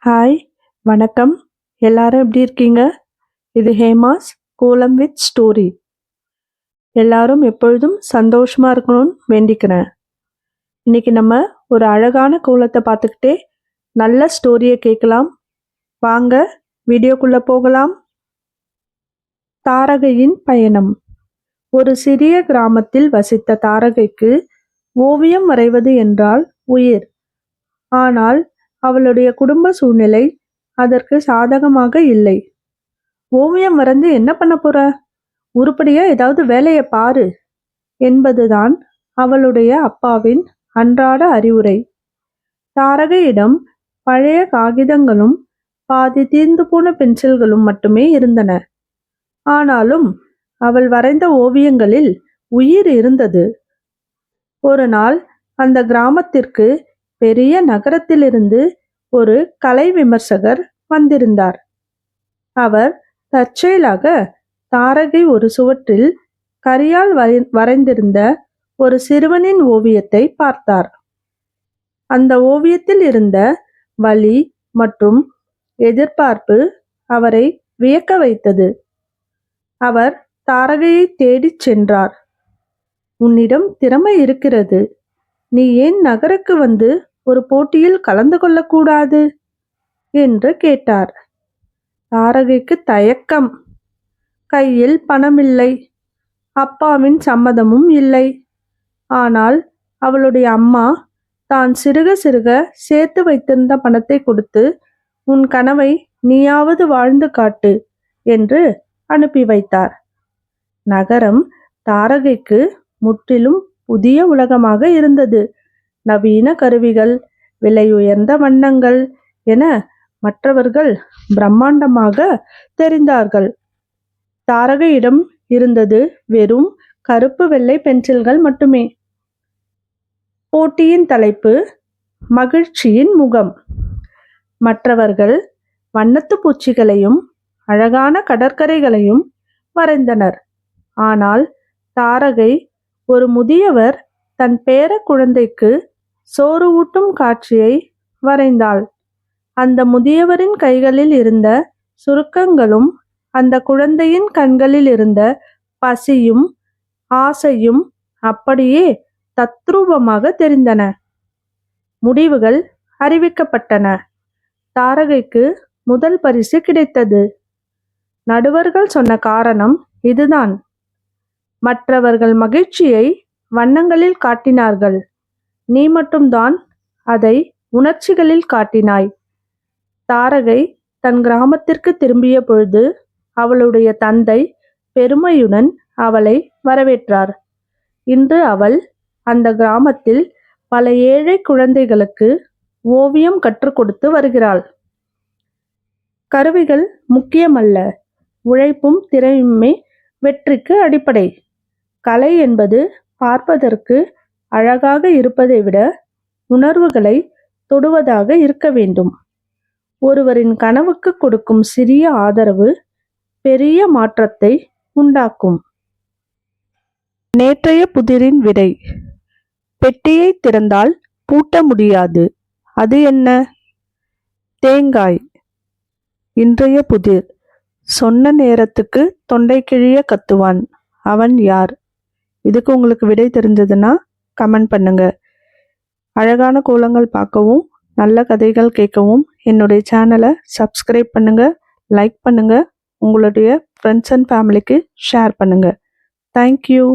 Hi, வணக்கம். எல்லாரும் எப்படி இருக்கீங்க? இது ஹேமாஸ் கோலம் வித் ஸ்டோரி. எல்லாரும் எப்பொழுதும் சந்தோஷமா இருக்கணும்னு வேண்டிக்கிறேன். இன்னைக்கு நம்ம ஒரு அழகான கோலத்தை பார்த்துக்கிட்டே நல்ல ஸ்டோரியை கேட்கலாம். வாங்க வீடியோக்குள்ள போகலாம். தாரகையின் பயணம். ஒரு சிறிய கிராமத்தில் வசித்த தாரகைக்கு ஓவியம் வரைவது என்றால் உயிர். ஆனால் அவளுடைய குடும்ப சூழ்நிலை அதற்கு சாதகமாக இல்லை. ஓவியம் வரைந்து என்ன பண்ண போற? உருப்படியா ஏதாவது வேலையை பாரு என்பதுதான் அவளுடைய அப்பாவின் அன்றாட அறிவுரை. தாரகையிடம் பழைய காகிதங்களும் பாதி தீர்ந்து போன பென்சில்களும் மட்டுமே இருந்தன. ஆனாலும் அவள் வரைந்த ஓவியங்களில் உயிர் இருந்தது. ஒரு நாள் அந்த கிராமத்திற்கு பெரிய நகரத்திலிருந்து ஒரு கலை விமர்சகர் வந்திருந்தார். அவர் தற்செயலாக தாரகை ஒரு சுவற்றில் கரியால் வரைந்திருந்த ஒரு சிறுவனின் ஓவியத்தை பார்த்தார். அந்த ஓவியத்தில் இருந்த வலி மற்றும் எதிர்பார்ப்பு அவரை வியக்க வைத்தது. அவர் தாரகையை தேடிச் சென்றார். உன்னிடம் திறமை இருக்கிறது. நீ ஏன் நகருக்கு வந்து ஒரு போட்டியில் கலந்து கொள்ளக்கூடாது என்று கேட்டார். தாரகைக்கு தயக்கம். கையில் பணமில்லை, அப்பாவின் சம்மதமும் இல்லை. ஆனால் அவளுடைய அம்மா தான் சிறுக சிறுக சேர்த்து வைத்திருந்த பணத்தை கொடுத்து உன் கனவை நீயாவது வாழ்ந்து காட்டு என்று அனுப்பி வைத்தார். நகரம் தாரகைக்கு முற்றிலும் புதிய உலகமாக இருந்தது. நவீன கருவிகள், விலை உயர்ந்த வண்ணங்கள் என மற்றவர்கள் பிரம்மாண்டமாக தெரிந்தார்கள். தாரகையிடம் இருந்தது வெறும் கருப்பு வெள்ளை பென்சில்கள் மட்டுமே. போட்டியின் தலைப்பு மகிழ்ச்சியின் முகம். மற்றவர்கள் வண்ணத்து பூச்சிகளையும் அழகான கடற்கரைகளையும் வரைந்தனர். ஆனால் தாரகை ஒரு முதியவர் தன் பேர குழந்தைக்கு சோறு ஊட்டும் காட்சியை வரைந்தாள். அந்த முதியவரின் கைகளில் இருந்த சுருக்கங்களும் அந்த குழந்தையின் கண்களில் இருந்த பசியும் ஆசையும் அப்படியே தத்ரூபமாக தெரிந்தன. முடிவுகள் அறிவிக்கப்பட்டன. தாரகைக்கு முதல் பரிசு கிடைத்தது. நடுவர்கள் சொன்ன காரணம் இதுதான். மற்றவர்கள் மகிழ்ச்சியை வண்ணங்களில் காட்டினார்கள். நீ மட்டும்தான் அதை உணர்ச்சிகளில் காட்டினாய். தாரகை தன் கிராமத்திற்கு திரும்பிய பொழுது அவளுடைய தந்தை பெருமையுடன் அவளை வரவேற்றார். இன்று அவள் அந்த கிராமத்தில் பல ஏழை குழந்தைகளுக்கு ஓவியம் கற்றுக் கொடுத்து வருகிறாள். கருவிகள் முக்கியமல்ல, உழைப்பும் திறமையுமே வெற்றிக்கு அடிப்படை. கலை என்பது பார்ப்பதற்கு அழகாக இருப்பதை விட உணர்வுகளை தொடுவதாக இருக்க வேண்டும். ஒருவரின் கனவுக்கு கொடுக்கும் சிறிய ஆதரவு பெரிய மாற்றத்தை உண்டாக்கும். நேற்றைய புதிரின் விடை. பெட்டியை திறந்தால் பூட்ட முடியாது. அது என்ன? தேங்காய். இன்றைய புதிர். சொன்ன நேரத்துக்கு தொண்டை கிழிய கத்துவான். அவன் யார்? இதுக்கு உங்களுக்கு விடை தெரிஞ்சதுன்னா கமெண்ட் பண்ணுங்க. அழகான கோலங்கள் பார்க்கவும் நல்ல கதைகள் கேட்கவும் என்னுடைய சேனலை சப்ஸ்கிரைப் பண்ணுங்க, லைக் பண்ணுங்க, உங்களுடைய ஃப்ரெண்ட்ஸ் அண்ட் ஃபேமிலிக்கு ஷேர் பண்ணுங்க. தேங்க்யூ.